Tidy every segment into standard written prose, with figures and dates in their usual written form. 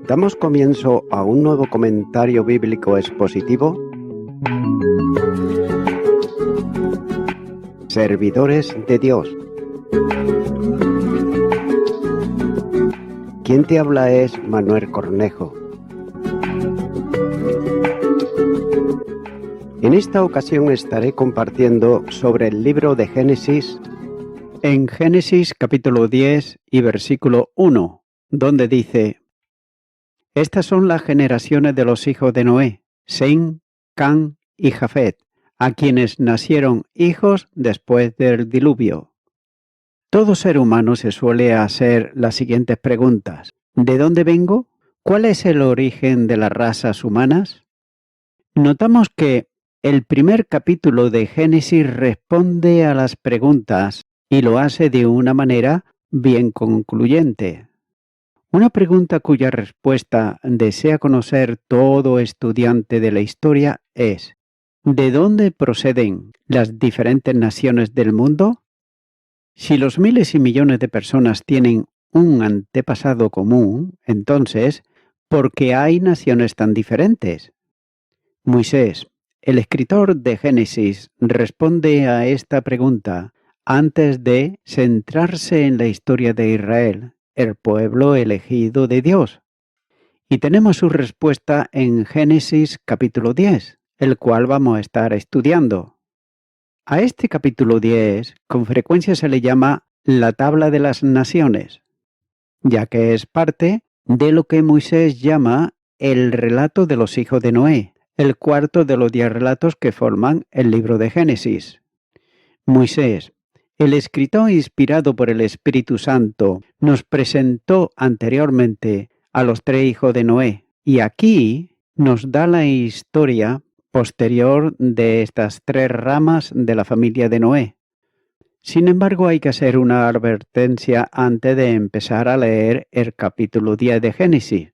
Damos comienzo a un nuevo comentario bíblico expositivo. Servidores de Dios. Quien te habla es Manuel Cornejo. En esta ocasión estaré compartiendo sobre el libro de Génesis, en Génesis capítulo 10 y versículo 1, donde dice: Estas son las generaciones de los hijos de Noé, Sem, Cam y Jafet, a quienes nacieron hijos después del diluvio. Todo ser humano se suele hacer las siguientes preguntas: ¿de dónde vengo? ¿Cuál es el origen de las razas humanas? Notamos que el primer capítulo de Génesis responde a las preguntas y lo hace de una manera bien concluyente. Una pregunta cuya respuesta desea conocer todo estudiante de la historia es: ¿de dónde proceden las diferentes naciones del mundo? Si los miles y millones de personas tienen un antepasado común, entonces, ¿por qué hay naciones tan diferentes? Moisés, el escritor de Génesis, responde a esta pregunta antes de centrarse en la historia de Israel, el pueblo elegido de Dios. Y tenemos su respuesta en Génesis capítulo 10, el cual vamos a estar estudiando. A este capítulo 10 con frecuencia se le llama la tabla de las naciones, ya que es parte de lo que Moisés llama el relato de los hijos de Noé, el cuarto de los 10 relatos que forman el libro de Génesis. Moisés, el escritor inspirado por el Espíritu Santo, nos presentó anteriormente a los 3 hijos de Noé, y aquí nos da la historia posterior de estas 3 ramas de la familia de Noé. Sin embargo, hay que hacer una advertencia antes de empezar a leer el capítulo 10 de Génesis,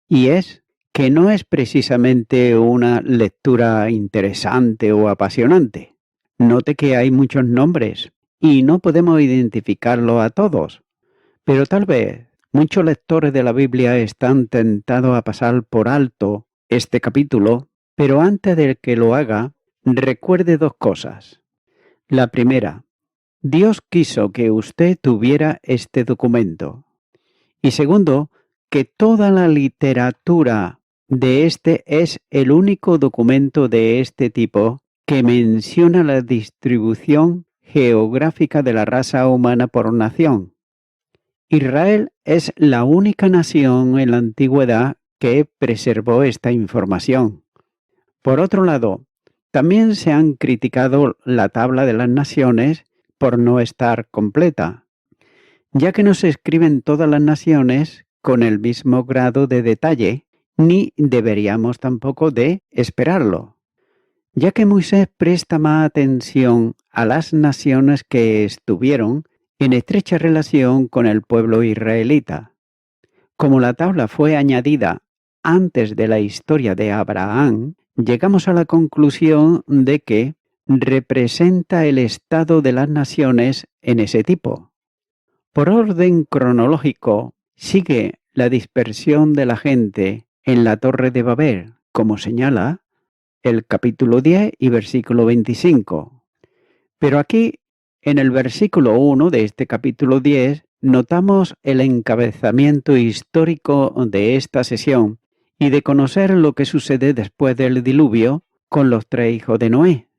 y es que no es precisamente una lectura interesante o apasionante. Note que hay muchos nombres y no podemos identificarlos a todos, pero tal vez muchos lectores de la Biblia están tentados a pasar por alto este capítulo, pero antes de que lo haga, recuerde 2 cosas. La primera: Dios quiso que usted tuviera este documento. Y segundo, que toda la literatura de este es el único documento de este tipo que menciona la distribución geográfica de la raza humana por nación. Israel es la única nación en la antigüedad que preservó esta información. Por otro lado, también se han criticado la tabla de las naciones por no estar completa, ya que no se escriben todas las naciones con el mismo grado de detalle, ni deberíamos tampoco de esperarlo, ya que Moisés presta más atención a las naciones que estuvieron en estrecha relación con el pueblo israelita. Como la tabla fue añadida antes de la historia de Abraham, llegamos a la conclusión de que representa el estado de las naciones en ese tipo. Por orden cronológico, sigue la dispersión de la gente en la Torre de Babel, como señala el capítulo 10 y versículo 25. Pero aquí, en el versículo 1 de este capítulo 10, notamos el encabezamiento histórico de esta sesión y de conocer lo que sucede después del diluvio con los 3 hijos de Noé.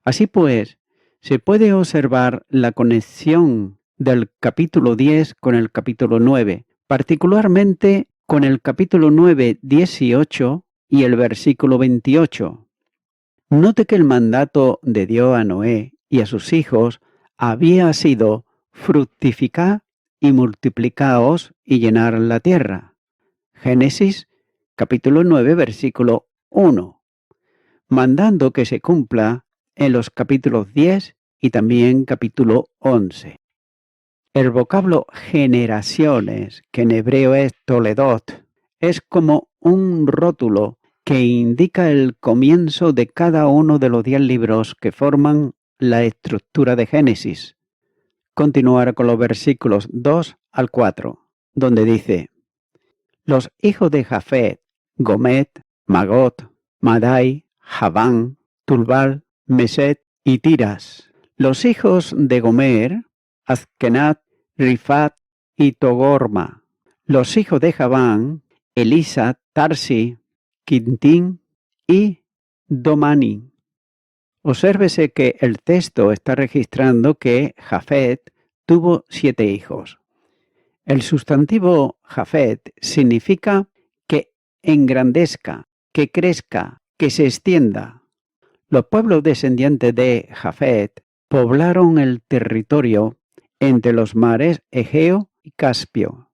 Así pues, se puede observar la conexión del capítulo 10 con el capítulo 9, particularmente con el capítulo 9, 18 y el versículo 28. Note que el mandato de Dios a Noé y a sus hijos había sido: fructificar y multiplicaos y llenar la tierra. Génesis capítulo 9, versículo 1. Mandando que se cumpla en los capítulos 10 y también capítulo 11. El vocablo generaciones, que en hebreo es toledot, es como un rótulo que indica el comienzo de cada uno de los 10 libros que forman la estructura de Génesis. Continuar con los versículos 2 al 4, donde dice: Los hijos de Jafet: Gomet, Magot, Madai, Javán, Tubal, Meset y Tiras. Los hijos de Gomer: Azkenat, Rifat y Togorma. Los hijos de Javán: Elisa, Tarsi, Quintín y Domani. Obsérvese que el texto está registrando que Jafet tuvo 7 hijos. El sustantivo Jafet significa que engrandezca, que crezca, que se extienda. Los pueblos descendientes de Jafet poblaron el territorio entre los mares Egeo y Caspio.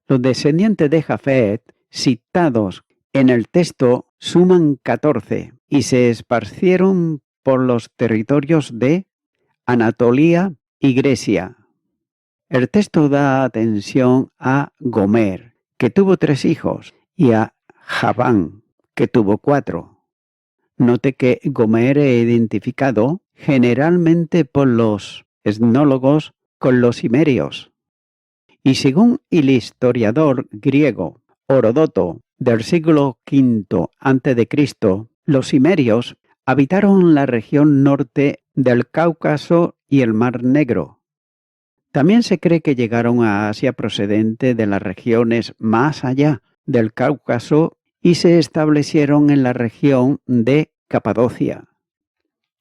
Los descendientes de Jafet, citados en el texto, suman 14 y se esparcieron por los territorios de Anatolia y Grecia. El texto da atención a Gomer, que tuvo 3 hijos, y a Javán, que tuvo 4. Note que Gomer es identificado generalmente por los etnólogos con los cimerios. Y según el historiador griego Orodoto del siglo V a.C., los cimerios habitaron la región norte del Cáucaso y el Mar Negro. También se cree que llegaron a Asia procedente de las regiones más allá del Cáucaso y se establecieron en la región de Capadocia.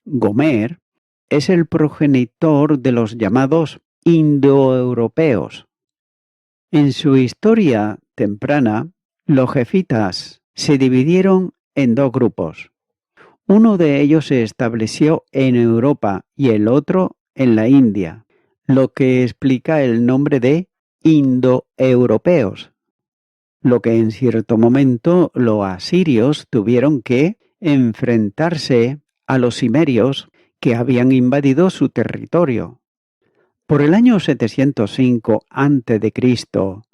Gomer es el progenitor de los llamados indoeuropeos. En su historia temprana, los jefitas se dividieron en 2 grupos. Uno de ellos se estableció en Europa y el otro en la India, lo que explica el nombre de indoeuropeos, lo que en cierto momento los asirios tuvieron que enfrentarse a los cimerios que habían invadido su territorio. Por el año 705 a.C.,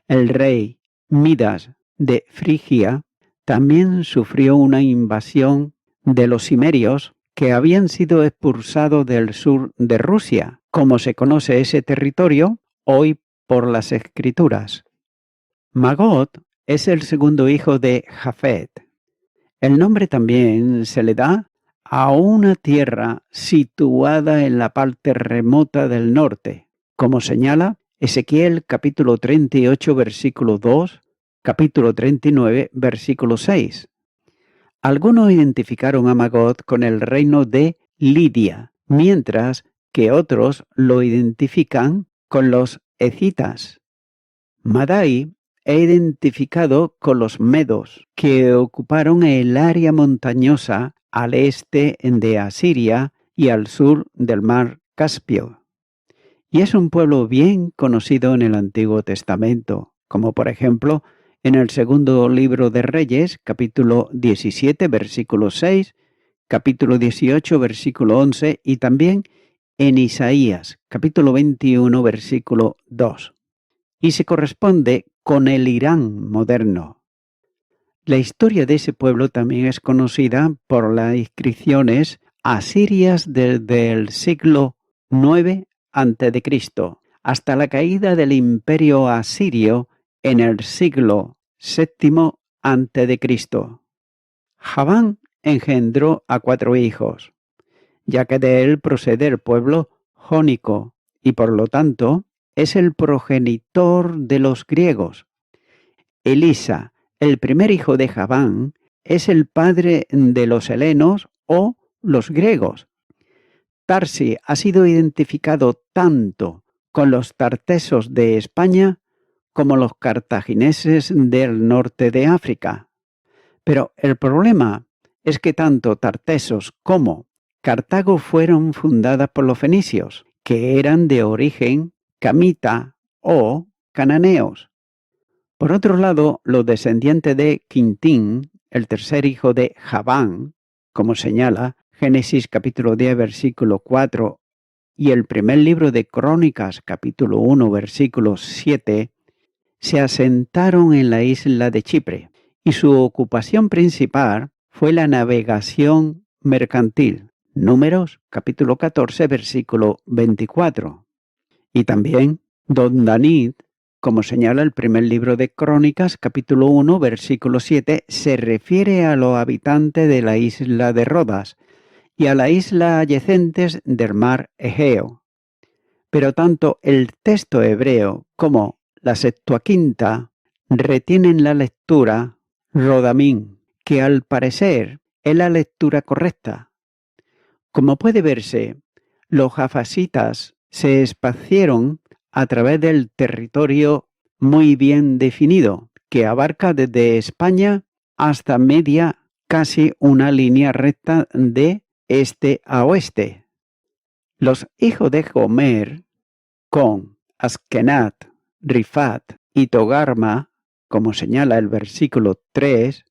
el rey Midas de Frigia también sufrió una invasión de los cimerios que habían sido expulsados del sur de Rusia, como se conoce ese territorio hoy por las escrituras. Magot es el segundo hijo de Jafet. El nombre también se le da a una tierra situada en la parte remota del norte, como señala Ezequiel capítulo 38 versículo 2, capítulo 39 versículo 6. Algunos identificaron a Magot con el reino de Lidia, mientras que otros lo identifican con los hetitas. Madai es identificado con los medos, que ocuparon el área montañosa al este de Asiria y al sur del mar Caspio. Y es un pueblo bien conocido en el Antiguo Testamento, como por ejemplo en el segundo libro de Reyes, capítulo 17, versículo 6, capítulo 18, versículo 11 y también en Isaías, capítulo 21, versículo 2. Y se corresponde con el Irán moderno. La historia de ese pueblo también es conocida por las inscripciones asirias desde el siglo IX a.C. hasta la caída del imperio asirio en el siglo VII a.C. Javán engendró a 4 hijos, ya que de él procede el pueblo jónico y por lo tanto es el progenitor de los griegos. Elisa, el primer hijo de Javán, es el padre de los helenos o los griegos. Tarsi ha sido identificado tanto con los tartesos de España como los cartagineses del norte de África. Pero el problema es que tanto Tartesos como Cartago fueron fundadas por los fenicios, que eran de origen camita o cananeos. Por otro lado, los descendientes de Quintín, el tercer hijo de Javán, como señala Génesis capítulo 10, versículo 4, y el primer libro de Crónicas, capítulo 1, versículo 7, se asentaron en la isla de Chipre, y su ocupación principal fue la navegación mercantil. Números, capítulo 14, versículo 24. Y también Don Danid como señala el primer libro de Crónicas, capítulo 1, versículo 7, se refiere a los habitantes de la isla de Rodas y a la isla adyacentes del mar Egeo. Pero tanto el texto hebreo como la Septuaginta retienen la lectura Rodamín, que al parecer es la lectura correcta. Como puede verse, los jafasitas se esparcieron a través del territorio muy bien definido, que abarca desde España hasta Media, casi una línea recta de este a oeste. Los hijos de Gomer, con Askenat, Rifat y Togarma, como señala el versículo 3,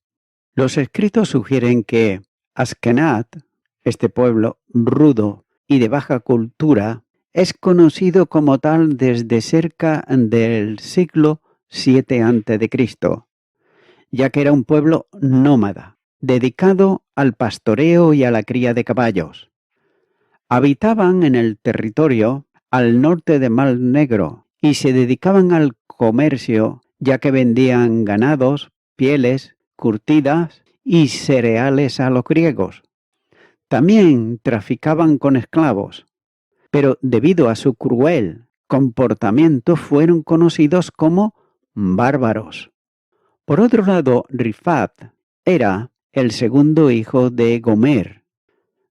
los escritos sugieren que Askenat, este pueblo rudo y de baja cultura, es conocido como tal desde cerca del siglo VII a.C., ya que era un pueblo nómada, dedicado al pastoreo y a la cría de caballos. Habitaban en el territorio al norte de Mar Negro y se dedicaban al comercio, ya que vendían ganados, pieles, curtidas y cereales a los griegos. También traficaban con esclavos, pero debido a su cruel comportamiento fueron conocidos como bárbaros. Por otro lado, Rifat era el segundo hijo de Gomer,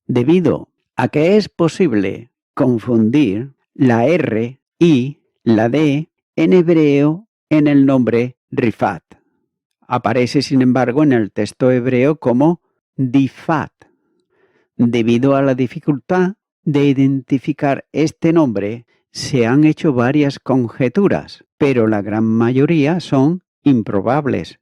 debido a que es posible confundir la R y la D en hebreo en el nombre Rifat. Aparece, sin embargo, en el texto hebreo como Difat. Debido a la dificultad de identificar este nombre, se han hecho varias conjeturas, pero la gran mayoría son improbables.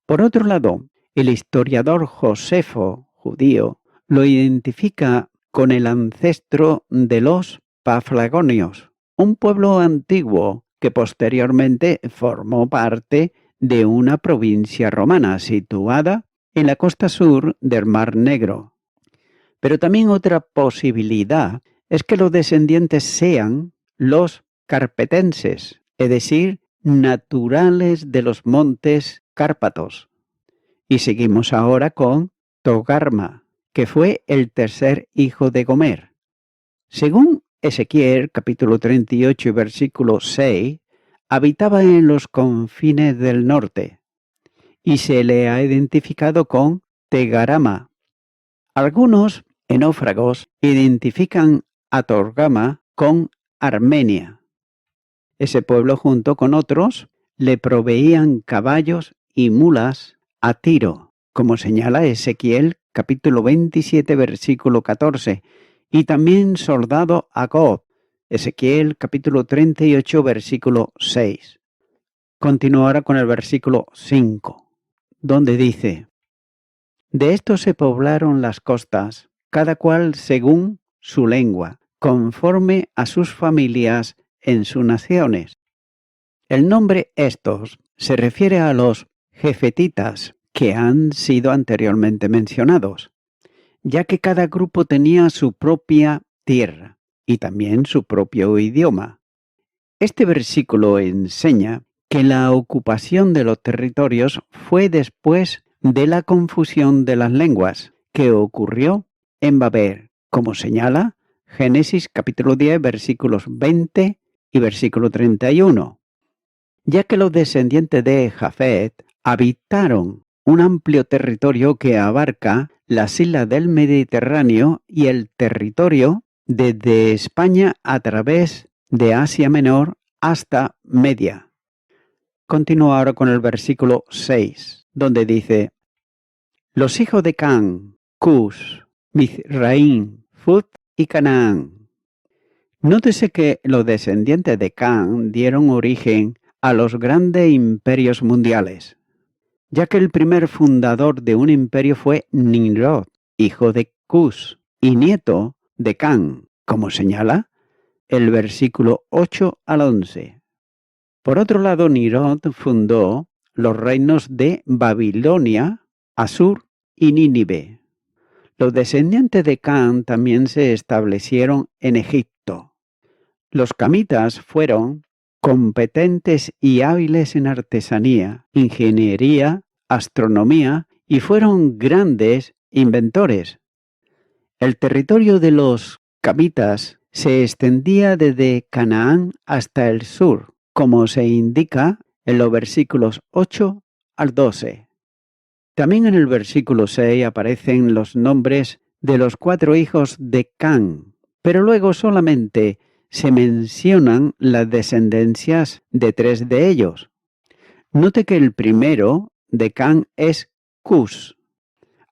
Por otro lado, el historiador Josefo, judío, lo identifica con el ancestro de los Paflagonios, un pueblo antiguo que posteriormente formó parte de una provincia romana situada en la costa sur del Mar Negro. Pero también otra posibilidad es que los descendientes sean los carpetenses, es decir, naturales de los montes Cárpatos. Y seguimos ahora con Togarma, que fue el tercer hijo de Gomer. Según Ezequiel, capítulo 38, versículo 6, habitaba en los confines del norte y se le ha identificado con Tegarama. Algunos enófragos identifican a Togarma con Armenia. Ese pueblo, junto con otros, le proveían caballos y mulas a Tiro, como señala Ezequiel capítulo 27 versículo 14, y también soldado a Gob, Ezequiel capítulo 38 versículo 6. Continúa ahora con el versículo 5, donde dice: de esto se poblaron las costas, cada cual según su lengua, conforme a sus familias en sus naciones. El nombre estos se refiere a los jefetitas que han sido anteriormente mencionados, ya que cada grupo tenía su propia tierra y también su propio idioma. Este versículo enseña que la ocupación de los territorios fue después de la confusión de las lenguas que ocurrió en Babel, como señala Génesis capítulo 10 versículos 20 y versículo 31. Ya que los descendientes de Jafet habitaron un amplio territorio que abarca las islas del Mediterráneo y el territorio desde España a través de Asia Menor hasta Media. Continúa ahora con el versículo 6, donde dice: los hijos de Can, Cus, Mizraim, Fut y Canaán. Nótese que los descendientes de Can dieron origen a los grandes imperios mundiales, ya que el primer fundador de un imperio fue Nimrod, hijo de Cus y nieto de Can, como señala el versículo 8 al 11. Por otro lado, Nimrod fundó los reinos de Babilonia, Asur y Nínive. Los descendientes de Can también se establecieron en Egipto. Los camitas fueron competentes y hábiles en artesanía, ingeniería, astronomía y fueron grandes inventores. El territorio de los camitas se extendía desde Canaán hasta el sur, como se indica en los versículos 8 al 12. También en el versículo 6 aparecen los nombres de los 4 hijos de Can, pero luego solamente se mencionan las descendencias de 3 de ellos. Note que el primero de Can es Cus.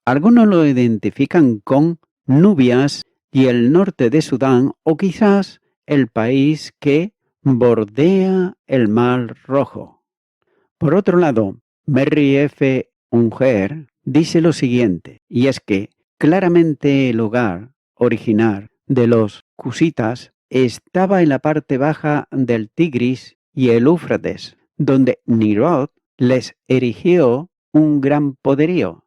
Algunos lo identifican con Nubias y el norte de Sudán o quizás el país que bordea el Mar Rojo. Por otro lado, Merry F. Unger dice lo siguiente, y es que claramente el hogar original de los cusitas estaba en la parte baja del Tigris y el Éufrates, donde Nimrod les erigió un gran poderío,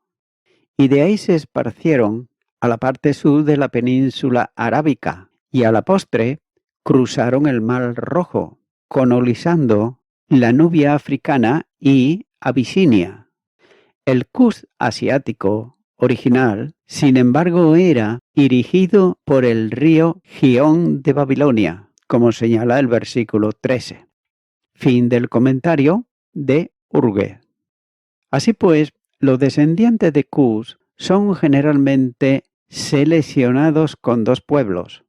y de ahí se esparcieron a la parte sur de la península arábica, y a la postre cruzaron el Mar Rojo, colonizando la Nubia africana y Abisinia. El Cus asiático original, sin embargo, era dirigido por el río Gihón de Babilonia, como señala el versículo 13. Fin del comentario de Urge. Así pues, los descendientes de Cus son generalmente seleccionados con 2 pueblos,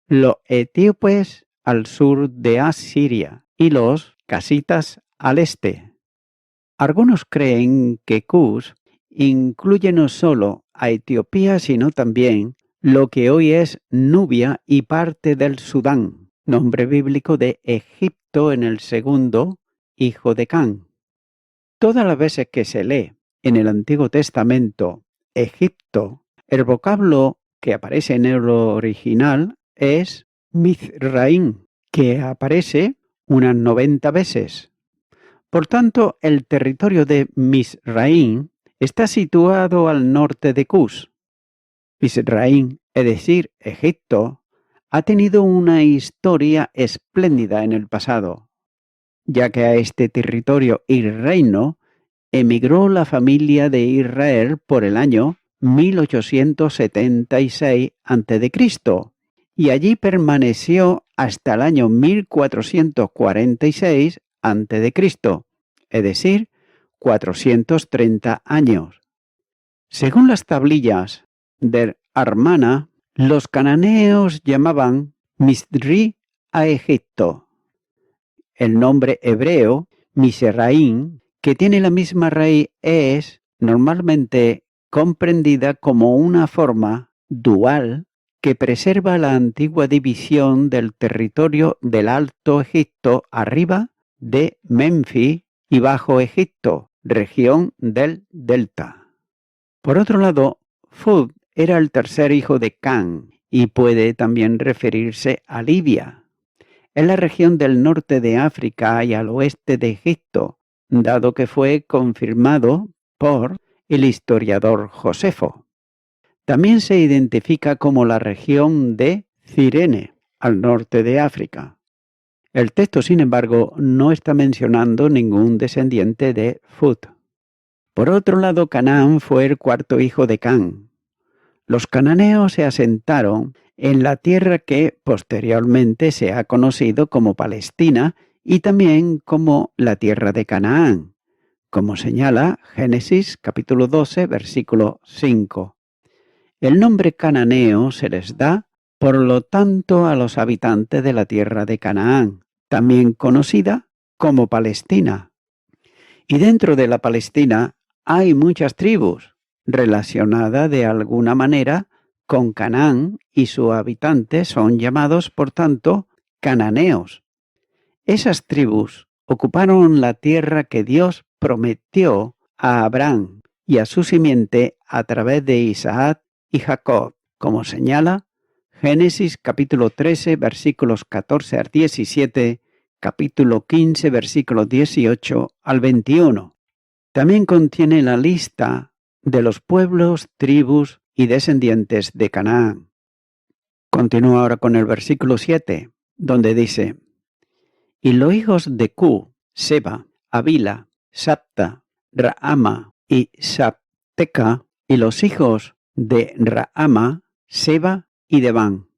los etíopes al sur de Asiria y los casitas al este. Algunos creen que Cus incluye no solo a Etiopía, sino también lo que hoy es Nubia y parte del Sudán, nombre bíblico de Egipto en el segundo hijo de Can. Todas las veces que se lee en el Antiguo Testamento Egipto, el vocablo que aparece en el original es Mizraim, que aparece unas 90 veces. Por tanto, el territorio de Mizraim está situado al norte de Cus. Mizraim, es decir, Egipto, ha tenido una historia espléndida en el pasado, ya que a este territorio y reino emigró la familia de Israel por el año 1876 a.C. y allí permaneció hasta el año 1446 a.C., es decir, 430 años. Según las tablillas del Armana, los cananeos llamaban Misri a Egipto. El nombre hebreo, Mizraim, que tiene la misma raíz, es normalmente comprendida como una forma dual que preserva la antigua división del territorio del Alto Egipto arriba de Menfis y Bajo Egipto, región del Delta. Por otro lado, Fud era el tercer hijo de Can y puede también referirse a Libia. Es la región del norte de África y al oeste de Egipto, dado que fue confirmado por el historiador Josefo. También se identifica como la región de Cirene, al norte de África. El texto, sin embargo, no está mencionando ningún descendiente de Fud. Por otro lado, Canaán fue el cuarto hijo de Can. Los cananeos se asentaron en la tierra que posteriormente se ha conocido como Palestina y también como la tierra de Canaán, como señala Génesis capítulo 12, versículo 5. El nombre cananeo se les da, por lo tanto, a los habitantes de la tierra de Canaán, también conocida como Palestina. Y dentro de la Palestina hay muchas tribus relacionadas de alguna manera con Canaán y sus habitantes son llamados, por tanto, cananeos. Esas tribus ocuparon la tierra que Dios prometió a Abraham y a su simiente a través de Isaac y Jacob, como señala Génesis capítulo 13, versículos 14 al 17, capítulo 15, versículos 18 al 21. También contiene la lista de los pueblos, tribus y descendientes de Canaán. Continúa ahora con el versículo 7, donde dice: Y los hijos de Cu, Seba, Havila, Sabta, Raama y Sabteca, y los hijos de Raama, Seba y Deván.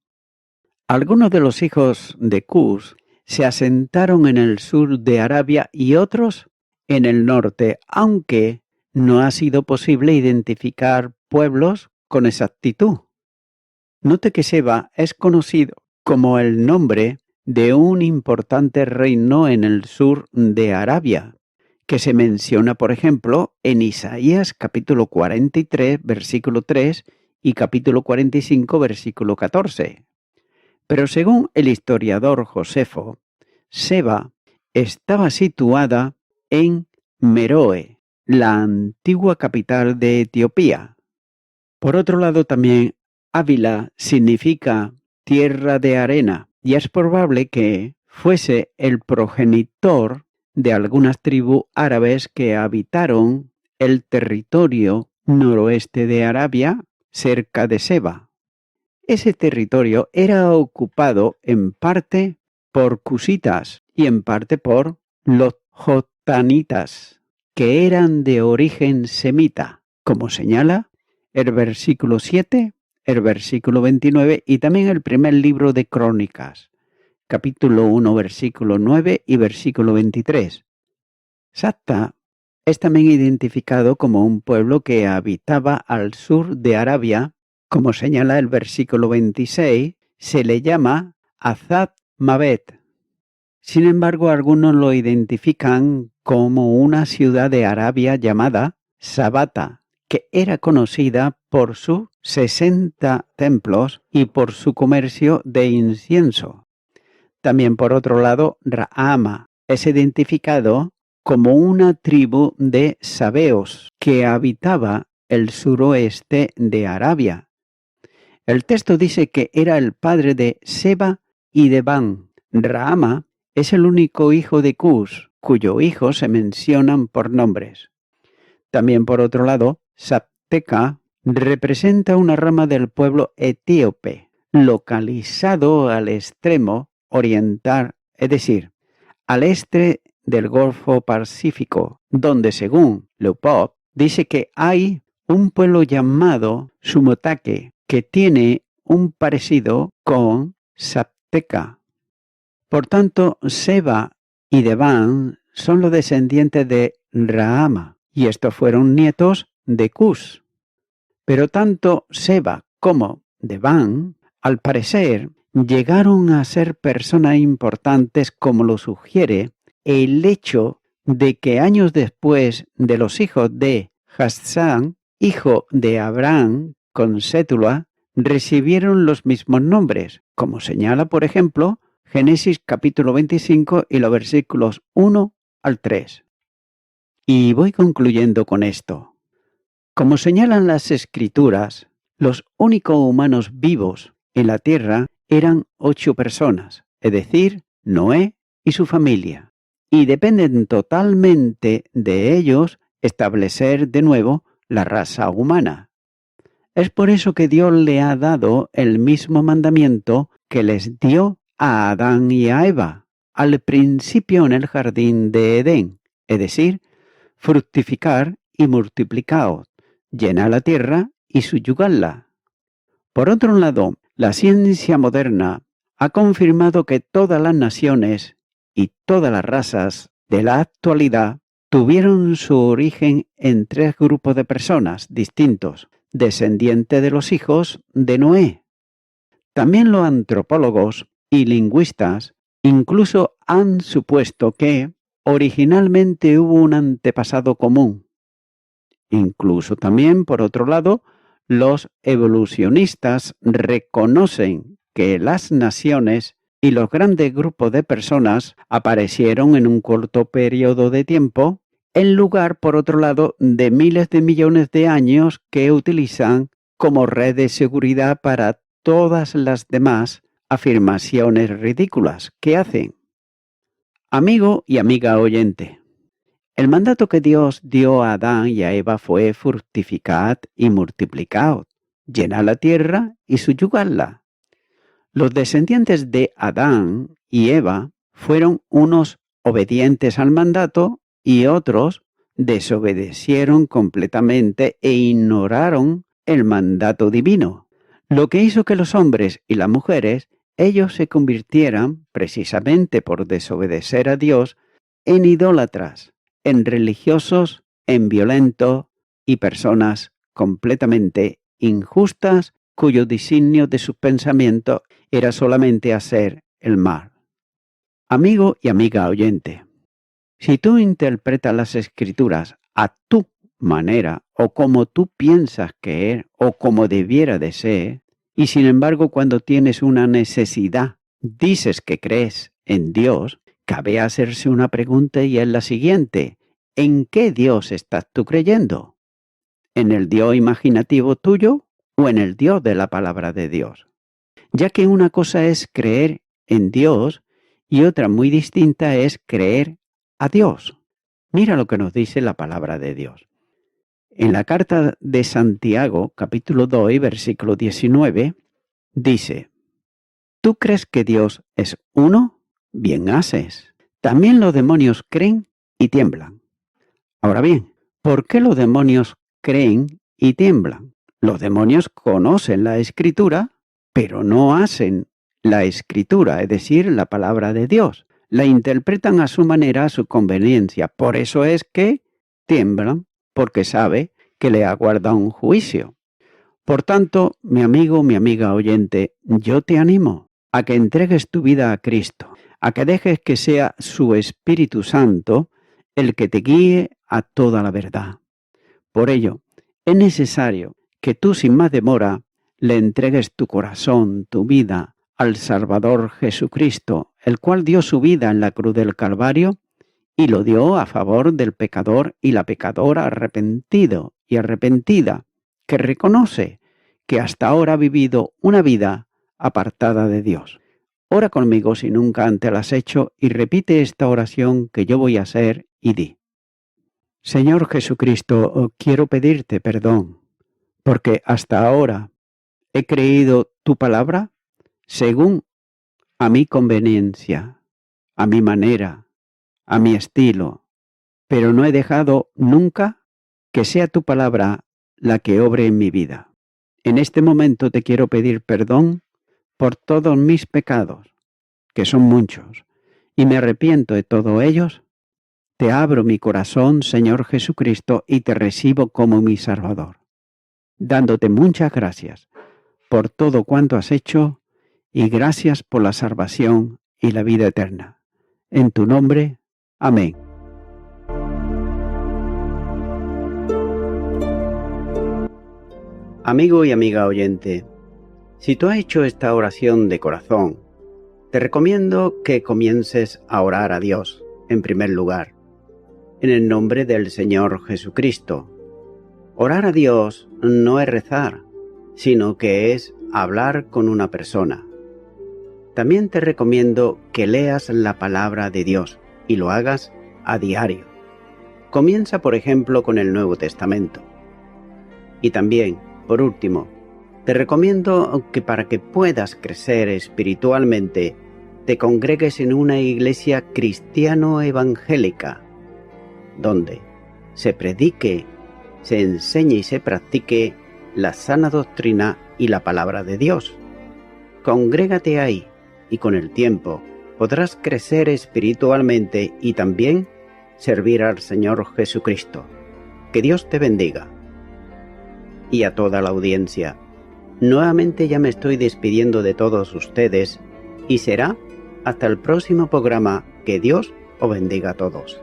Algunos de los hijos de Cus se asentaron en el sur de Arabia y otros en el norte, aunque no ha sido posible identificar pueblos con exactitud. Note que Seba es conocido como el nombre de un importante reino en el sur de Arabia, que se menciona, por ejemplo, en Isaías capítulo 43, versículo 3 y capítulo 45, versículo 14. Pero según el historiador Josefo, Seba estaba situada en Meroe, la antigua capital de Etiopía. Por otro lado, también Ávila significa tierra de arena, y es probable que fuese el progenitor de algunas tribus árabes que habitaron el territorio noroeste de Arabia, cerca de Seba. Ese territorio era ocupado en parte por cusitas y en parte por los jotanitas, que eran de origen semita, como señala el versículo 7, el versículo 29 y también el primer libro de Crónicas, capítulo 1, versículo 9 y versículo 23. Sabta es también identificado como un pueblo que habitaba al sur de Arabia. Como señala el versículo 26, se le llama Azad Mabet. Sin embargo, algunos lo identifican como una ciudad de Arabia llamada Sabata, que era conocida por sus 60 templos y por su comercio de incienso. También, por otro lado, Raama es identificado como una tribu de sabeos que habitaba el suroeste de Arabia. El texto dice que era el padre de Seba y Deván. Raama es el único hijo de Cus, cuyos hijos se mencionan por nombres. También, por otro lado, Sabteca representa una rama del pueblo etíope, localizado al extremo oriental, es decir, al este del Golfo Pacífico, donde, según Leopold, dice que hay un pueblo llamado Sumotake, que tiene un parecido con Sabteca. Por tanto, Seba y Deván son los descendientes de Raama, y estos fueron nietos de Cus. Pero tanto Seba como Deván, al parecer, llegaron a ser personas importantes como lo sugiere el hecho de que años después de los hijos de Hassán, hijo de Abraham con Sétula, recibieron los mismos nombres, como señala, por ejemplo, Génesis capítulo 25 y los versículos 1 al 3. Y voy concluyendo con esto. Como señalan las Escrituras, los únicos humanos vivos en la tierra eran 8 personas, es decir, Noé y su familia, y dependen totalmente de ellos establecer de nuevo la raza humana. Es por eso que Dios le ha dado el mismo mandamiento que les dio a Adán y a Eva al principio en el jardín de Edén, es decir, fructificar y multiplicaos, llenad la tierra y subyugadla. Por otro lado, la ciencia moderna ha confirmado que todas las naciones y todas las razas de la actualidad tuvieron su origen en 3 grupos de personas distintos, descendientes de los hijos de Noé. También los antropólogos y lingüistas incluso han supuesto que originalmente hubo un antepasado común. Incluso también, por otro lado, los evolucionistas reconocen que las naciones y los grandes grupos de personas aparecieron en un corto periodo de tiempo, en lugar, por otro lado, de miles de millones de años que utilizan como red de seguridad para todas las demás afirmaciones ridículas que hacen. Amigo y amiga oyente, el mandato que Dios dio a Adán y a Eva fue fructificad y multiplicaos, llenad la tierra y subyugadla. Los descendientes de Adán y Eva fueron unos obedientes al mandato y otros desobedecieron completamente e ignoraron el mandato divino, lo que hizo que los hombres y las mujeres, ellos se convirtieran, precisamente por desobedecer a Dios, en idólatras, en religiosos, en violentos y personas completamente injustas cuyo designio de sus pensamientos era solamente hacer el mal. Amigo y amiga oyente, si tú interpretas las Escrituras a tu manera o como tú piensas que es o como debiera de ser, y sin embargo cuando tienes una necesidad dices que crees en Dios, cabe hacerse una pregunta y es la siguiente: ¿en qué Dios estás tú creyendo? ¿En el Dios imaginativo tuyo o en el Dios de la palabra de Dios? Ya que una cosa es creer en Dios y otra muy distinta es creer a Dios. Mira lo que nos dice la palabra de Dios. En la carta de Santiago, capítulo 2, versículo 19, dice: ¿tú crees que Dios es uno? Bien haces. También los demonios creen y tiemblan. Ahora bien, ¿por qué los demonios creen y tiemblan? Los demonios conocen la Escritura, pero no hacen la Escritura, es decir, la palabra de Dios. La interpretan a su manera, a su conveniencia. Por eso es que tiemblan, porque sabe que le aguarda un juicio. Por tanto, mi amigo, mi amiga oyente, yo te animo a que entregues tu vida a Cristo, a que dejes que sea su Espíritu Santo el que te guíe a toda la verdad. Por ello, es necesario que tú sin más demora le entregues tu corazón, tu vida, al Salvador Jesucristo, el cual dio su vida en la cruz del Calvario y lo dio a favor del pecador y la pecadora arrepentido y arrepentida, que reconoce que hasta ahora ha vivido una vida apartada de Dios. Ora conmigo si nunca antes la has hecho y repite esta oración que yo voy a hacer y di: Señor Jesucristo, quiero pedirte perdón, porque hasta ahora he creído tu palabra según a mi conveniencia, a mi manera, a mi estilo, pero no he dejado nunca que sea tu palabra la que obre en mi vida. En este momento te quiero pedir perdón por todos mis pecados, que son muchos, y me arrepiento de todos ellos. Te abro mi corazón, Señor Jesucristo, y te recibo como mi Salvador, dándote muchas gracias por todo cuanto has hecho y gracias por la salvación y la vida eterna. En tu nombre, amén. Amigo y amiga oyente, si tú has hecho esta oración de corazón, te recomiendo que comiences a orar a Dios, en primer lugar, en el nombre del Señor Jesucristo. Orar a Dios no es rezar, sino que es hablar con una persona. También te recomiendo que leas la palabra de Dios y lo hagas a diario. Comienza, por ejemplo, con el Nuevo Testamento. Y también, por último, te recomiendo que para que puedas crecer espiritualmente, te congregues en una iglesia cristiano-evangélica, donde se predique, se enseñe y se practique la sana doctrina y la palabra de Dios. Congrégate ahí y con el tiempo podrás crecer espiritualmente y también servir al Señor Jesucristo. Que Dios te bendiga. Y a toda la audiencia, nuevamente ya me estoy despidiendo de todos ustedes y será hasta el próximo programa. Que Dios os bendiga a todos.